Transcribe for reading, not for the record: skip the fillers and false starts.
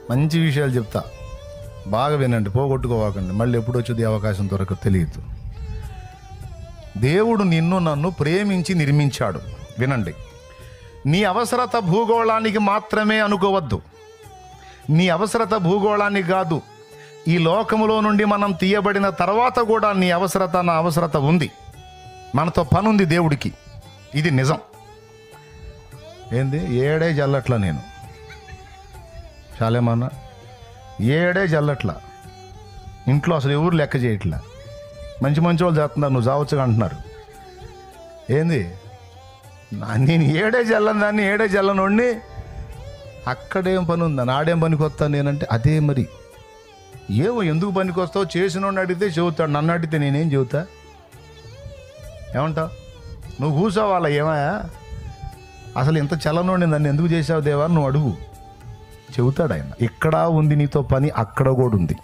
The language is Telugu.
మంచి విషయాలు చెప్తా, బాగా వినండి, పోగొట్టుకోవాకండి, మళ్ళీ ఎప్పుడు వచ్చేది అవకాశం దొరకదు తెలియదు. దేవుడు నిన్ను నన్ను ప్రేమించి నిర్మించాడు. వినండి, నీ అవసరత భూగోళానికి మాత్రమే అనుకోవద్దు. నీ అవసరత భూగోళానికి కాదు, ఈ లోకములో నుండి మనం తీయబడిన తర్వాత కూడా నీ అవసరత నా అవసరత ఉంది. మనతో పని ఉంది దేవుడికి, ఇది నిజం. ఏంది ఏడే జల్లట్లా, నేను చాలేమన్నా ఏడే జల్లట్లా, ఇంట్లో అసలు ఎవరు లెక్క చేయట్లా, మంచి మంచి వాళ్ళు చేస్తున్నారు, నువ్వు చావచ్చుగా అంటున్నారు. ఏంది నేను ఏడే జల్లని దాన్ని, ఏడే జల్లనోడిని, అక్కడేం పని ఉందా, నాడేం పనికి వస్తాను నేనంటే అదే. మరి ఏమో ఎందుకు పనికి వస్తావు, చేసినోడిని అడిగితే చెబుతాడు, నన్ను అడిగితే నేనేం చెబుతా? ఏమంటావు? నువ్వు కూర్చోవాలా, ఏమయ్యా అసలు ఇంత చల్లనోడిని నన్ను ఎందుకు చేసావు దేవా నువ్వు అడుగు, చెబుతాడు ఆయన. ఇక్కడ ఉంది నీతో పని, అక్కడ కూడా ఉంది.